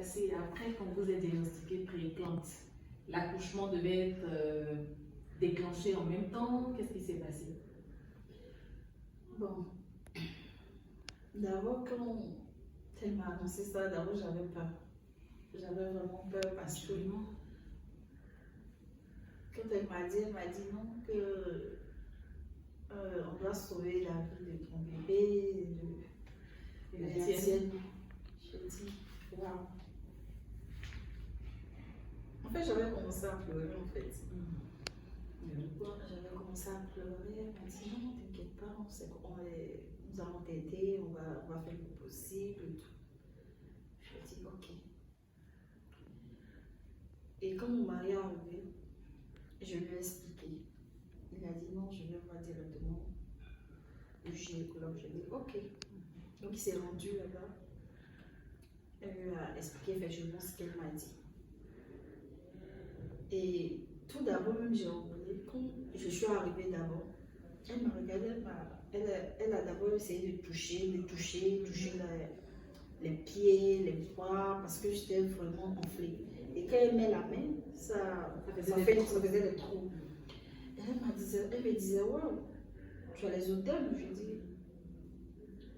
passé après quand vous êtes diagnostiqué prééclampsie? L'accouchement devait être déclenché en même temps? Qu'est-ce qui s'est passé? Bon, d'abord, quand elle m'a annoncé ça, d'abord, j'avais peur. J'avais vraiment peur parce que quand elle m'a dit non, que on doit sauver la vie de ton bébé, de la tienne. J'ai dit, waouh. En fait, j'avais commencé à pleurer, en fait. J'avais commencé à pleurer. Elle m'a dit, non, t'inquiète pas, nous allons t'aider, on va faire le possible et tout. Je dit, ok. Et quand mon mari est arrivé, je lui ai expliqué. Il a dit, non, je vais voir directement le gynécologue. J'ai dit, ok. Donc, il s'est rendu là-bas. Elle lui a expliqué effectivement ce qu'elle m'a dit. Et tout d'abord, même j'ai oublié, quand je suis arrivée d'abord, elle m'a regardé, elle a d'abord essayé de toucher les pieds, les bras, parce que j'étais vraiment enflée. Et quand elle met la main, ça faisait des trous. Et elle me disait, waouh, tu as les odeurs. Je dis,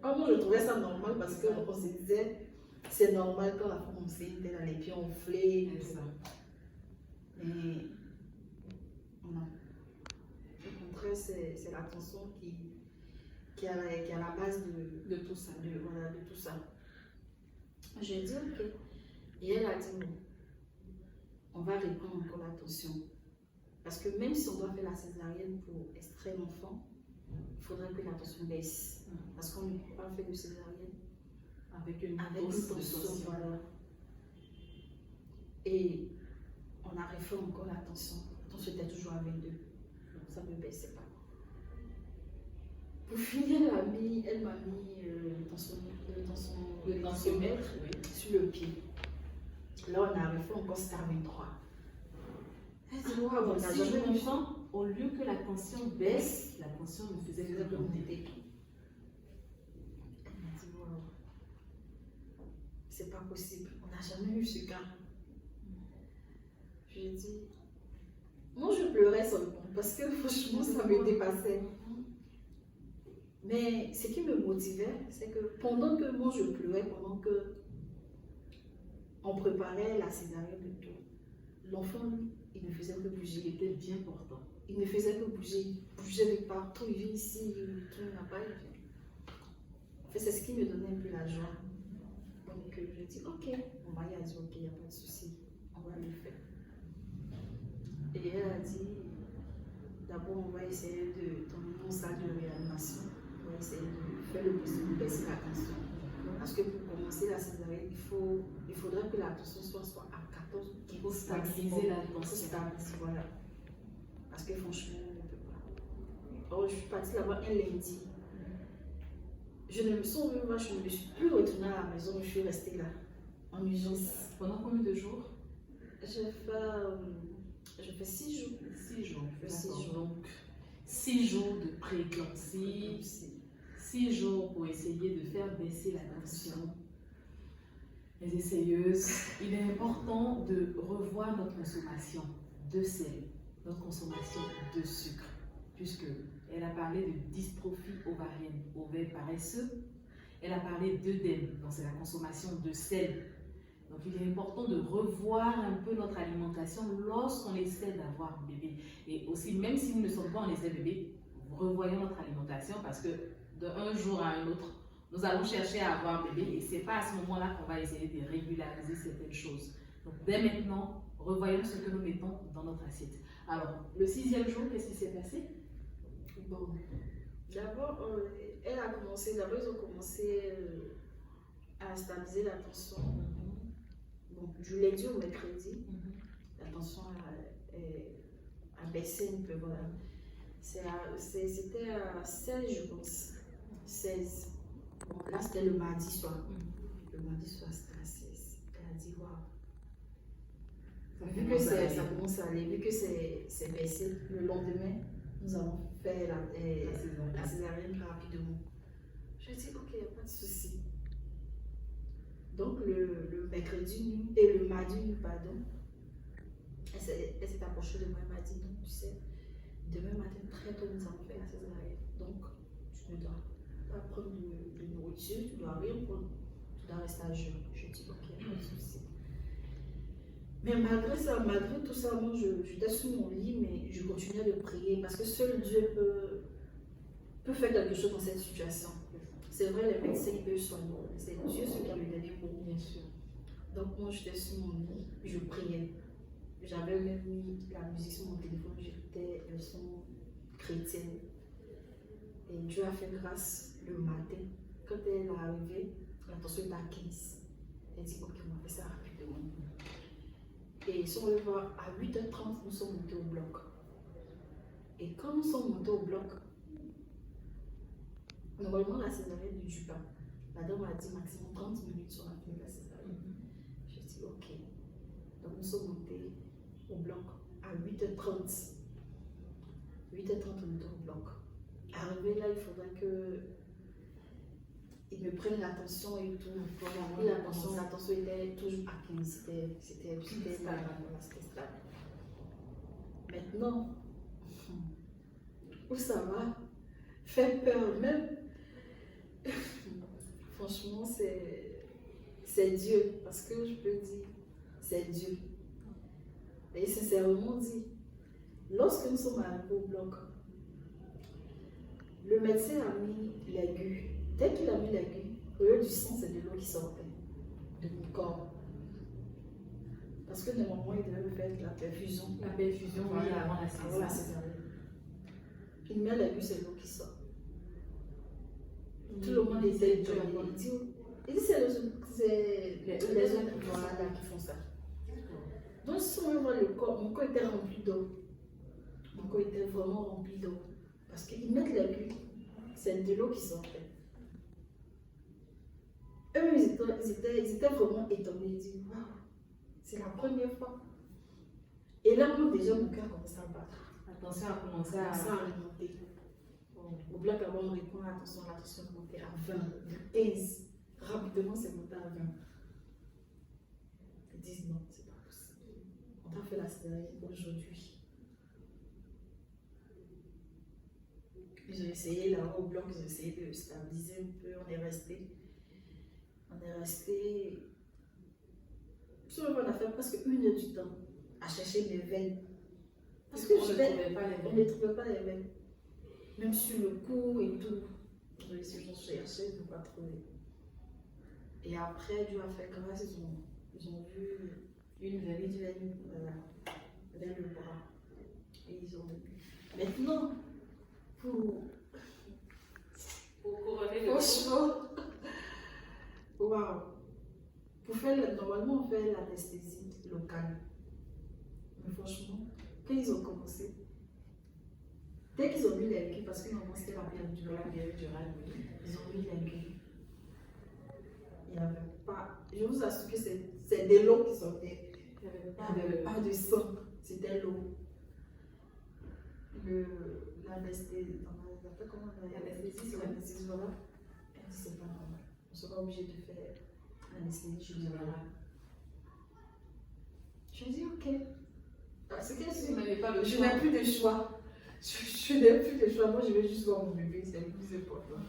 oh, moi je trouvais ça normal parce qu'on se disait, c'est normal quand la femme enceinte, elle a les pieds enflés. Mais non. Au contraire, c'est la tension qui est à la base de tout ça. De tout ça. Je dis ok. Et elle a dit non. On va reprendre encore la tension. Parce que même si on doit faire la césarienne pour extraire l'enfant, il faudrait que la tension baisse. Parce qu'on ne peut pas faire de césarienne avec une tension. Voilà. Et on a refait encore la tension. La tension était toujours à 22. Donc ça ne baissait pas. Pour finir, elle m'a mis le tensiomètre sur le pied. Là, on a refait encore ça à 23. Elle dit, wow, si je comprends, au lieu que la tension baisse, la tension ne faisait que monter. Elle m'a dit, wow, c'est pas possible. On n'a jamais eu ce cas. J'ai dit, moi je pleurais seulement parce que franchement ça me dépassait. Mais ce qui me motivait, c'est que pendant que moi je pleurais, pendant que on préparait la césarienne et tout, l'enfant, il ne faisait que bouger. Il était bien portant. Il ne faisait que bouger. Il bougeait de partout. Il vient ici, il tourne là-bas, il vient. En fait, c'est ce qui me donnait un peu la joie. Donc, j'ai dit, ok. Mon mari a dit, ok, il n'y a pas de souci. On va le faire. Et elle a dit, d'abord, on va essayer de tomber en salle de réanimation. On va essayer de faire le possible pour baisser la tension. Parce que pour commencer la césarienne, il faudrait que la tension soit à 14. Il faut stabiliser la tension. Voilà. Parce que franchement, on ne peut pas. Alors, je suis partie là-bas un lundi. Je ne me sens même pas, je ne me suis plus retournée à la maison, je suis restée là, en urgence. Pendant combien de jours? Je fais 6 jours. 6 jours. 6 jours. Donc, 6 jours de prééclampsie, 6 jours pour essayer de faire baisser la tension. Les essayeuses, il est important de revoir notre consommation de sel, notre consommation de sucre, puisque elle a parlé de dystrophie ovarienne, ovaire paresseux. Elle a parlé d'œdème, donc c'est la consommation de sel. Donc il est important de revoir un peu notre alimentation lorsqu'on essaie d'avoir un bébé. Et aussi, même si nous ne sommes pas en essai bébé, revoyons notre alimentation parce que d'un jour à un autre, nous allons chercher à avoir un bébé et ce n'est pas à ce moment-là qu'on va essayer de régulariser certaines choses. Donc dès maintenant, revoyons ce que nous mettons dans notre assiette. Alors, le 6e jour, qu'est-ce qui s'est passé? Bon, d'abord, ils ont commencé à stabiliser la tension. Bon, du lundi au mercredi, la tension a baissé un peu. Voilà. C'était à 16, je pense. 16. Bon, là, c'était le mardi soir. Le mardi soir, c'était à 16. Elle a dit, waouh. Vu que ça commence à aller, vu que c'est baissé, le lendemain, nous avons fait la césarienne rapidement. Je dis, ok, il n'y a pas de souci. Donc le mercredi nuit, et le mardi nuit, pardon, elle s'est approchée de moi, elle m'a dit, non, tu sais, demain matin, très tôt, nous allons faire la césarienne. Donc, tu ne dois pas prendre de nourriture, tu dois rien prendre, tu dois rester à jeun. Je dis, ok, pas de souci. Mais malgré ça, malgré tout ça, moi, j'étais sur mon lit, mais je continuais de prier parce que seul Dieu peut faire quelque chose dans cette situation. C'est vrai, les médecins ils peuvent soigner, c'est Dieu ce qui a le dernier mot. Bien sûr. Donc, moi, j'étais sur mon lit, je priais. J'avais même mis la musique sur mon téléphone, j'écoutais le son chrétien. Et Dieu a fait grâce le matin. Quand elle est arrivée, la tension était à 15. Elle dit, ok, on va faire ça rapidement. Et si on veut voir, à 8h30, nous sommes montés au bloc. Et quand nous sommes montés au bloc, normalement la césarienne ne dure pas. La dame a dit maximum 30 minutes sur la fin de la césarienne. Je dis ok. Donc nous sommes montés au bloc à 8h30. 8h30, on était au bloc. Arrivé là, il faudrait que ils me prennent l'attention et tout. Et l'attention était toujours à 15. C'était stable. Maintenant, où ça va? Fait peur même. Franchement, c'est Dieu. Parce que je peux dire, c'est Dieu. Et sincèrement dit, lorsque nous sommes arrivés au bloc, le médecin a mis l'aiguille. Dès qu'il a mis l'aiguille, au lieu du sang, c'est de l'eau qui sortait de mon corps. Parce que normalement, il devait me faire la perfusion. La perfusion, oui, avant la césarienne. Il met l'aiguille, c'est l'eau qui sort. Tout le monde était étonné. Il dit c'est les autres voilà, qui font ça. Donc si on voit le corps, mon corps était rempli d'eau. Mon corps était vraiment rempli d'eau. Parce qu'ils mettent l'aiguille, c'est de l'eau qui sortait. Eux-mêmes, ils étaient vraiment étonnés. Ils disent waouh, c'est la première fois. Et là, moi, déjà, mon cœur commençait à battre. Attention à commencer à remonter. Au bloc, avant, on répond attention, l'attention montait à 20, de 15. Rapidement, c'est monté à 20. Ils disent non, c'est pas possible. On a fait la césarienne aujourd'hui. Ils ont essayé là au bloc, ils ont essayé de stabiliser un peu. On est resté. On a fait presque 1 heure du temps à chercher mes veines. Parce que on ne trouvait pas les veines. Même sur le cou et tout. On a essayé de chercher, ils n'ont pas trouvé. Et après, Dieu a fait grâce, ils ont vu une veine vers le bras. Et ils ont vu. Maintenant, pour couronner le franchement, waouh! Normalement, on fait l'anesthésie locale. Mais franchement, quand ils ont commencé, dès qu'ils ont mis l'aiguille, parce que normalement c'était la péridurale, ils ont mis l'aiguille. Il n'y avait pas. Je vous assure que c'est de l'eau qui sortait. Il n'y avait pas de sang, c'était l'eau. L'anesthésie, voilà. Elle dit c'est pas normal. On sera obligé de faire l'anesthésie générale. Je dis ok. Parce que je n'ai plus de choix. Je n'ai plus de choix. Moi, je vais juste voir mon bébé, c'est le plus important.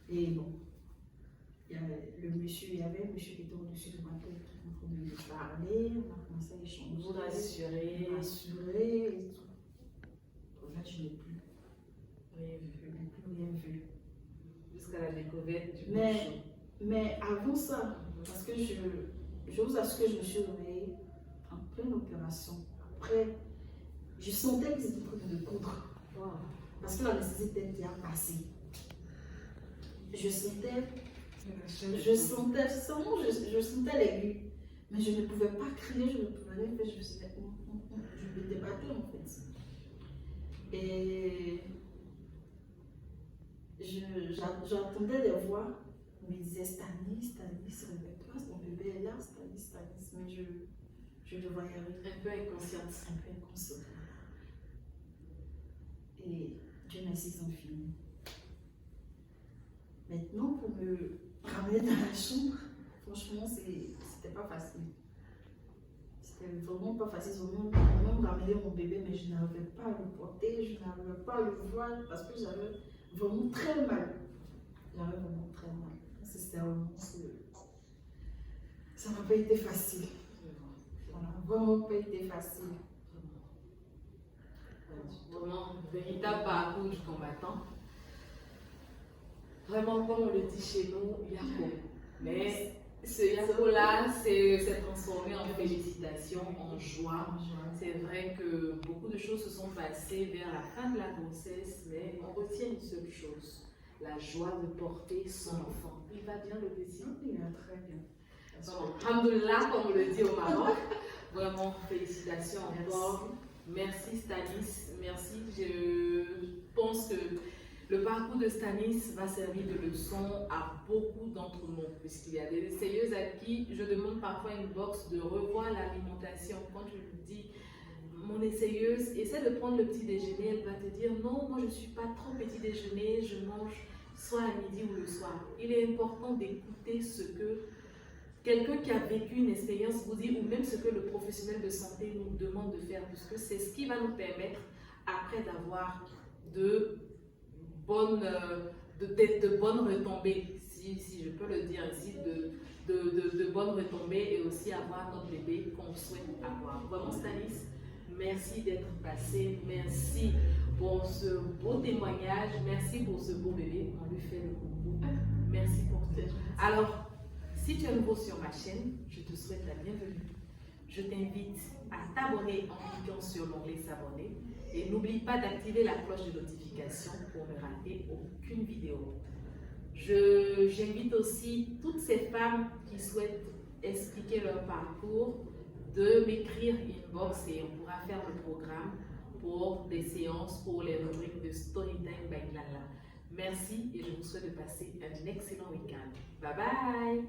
Et bon, il y avait un monsieur qui était au-dessus de ma tête, qui était en train de me parler. On a commencé à échanger. Vous rassurer. Et tout. Là, je n'ai plus rien vu. Jusqu'à la découverte du mais avant ça, parce que je vous assure que je me suis réveillée en pleine opération. Après, je sentais qu'ils étaient en train de me coudre. Wow. Parce que l'anesthésie était déjà passée. Je sentais l'aiguille. Mais je ne pouvais pas crier, je ne pouvais rien faire. Je me débattais en fait. Et j'entendais des voix, mais ils disaient Stanis, réveille-toi, ton bébé est là, Stanis. Mais je le voyais un peu inconsciente. Et Dieu merci, ils ont fini. Maintenant, ramener dans la chambre. Franchement, c'était pas facile. C'était vraiment pas facile. Ils ont même ramené mon bébé, mais je n'arrivais pas à le porter, je n'arrivais pas à le voir parce que j'avais vraiment très mal. J'avais vraiment très mal. C'était vraiment. Ça n'a pas été facile. Ça n'a vraiment pas été facile. Vraiment, véritable parcours du combattant. Vraiment, comme on le dit chez nous, Yako. Mais ce Yako-là s'est transformé en félicitations, en joie. C'est vrai que beaucoup de choses se sont passées vers la fin de la grossesse, mais on retient une seule chose, la joie de porter son enfant. Il va bien le petit? Il va très bien. Alhamdoulilah, comme on le dit au Maroc. Vraiment, félicitations encore. Merci Stanis, merci. Je pense que le parcours de Stanis va servir de leçon à beaucoup d'entre nous, puisqu'il y a des essayeuses à qui je demande parfois une box de revoir l'alimentation. Quand je lui dis, mon essayeuse, essaie de prendre le petit déjeuner, elle va te dire, non, moi je ne suis pas trop petit déjeuner, je mange soit à midi ou le soir. Il est important d'écouter ce que quelqu'un qui a vécu une expérience vous dit, ou même ce que le professionnel de santé nous demande de faire, puisque c'est ce qui va nous permettre, après d'avoir de bonnes retombées, si je peux le dire ainsi, de bonnes retombées, et aussi avoir notre bébé qu'on souhaite avoir. Vraiment Stanis, merci d'être passé, merci pour ce beau témoignage, merci pour ce beau bébé, on lui fait le coucou, merci pour tout. Alors, si tu es nouveau sur ma chaîne, je te souhaite la bienvenue. Je t'invite à t'abonner en cliquant sur l'onglet s'abonner et n'oublie pas d'activer la cloche de notification pour ne rater aucune vidéo. J'invite aussi toutes ces femmes qui souhaitent expliquer leur parcours de m'écrire inbox et on pourra faire le programme pour des séances pour les rubriques de Storytime by Lala. Merci et je vous souhaite de passer un excellent week-end. Bye bye!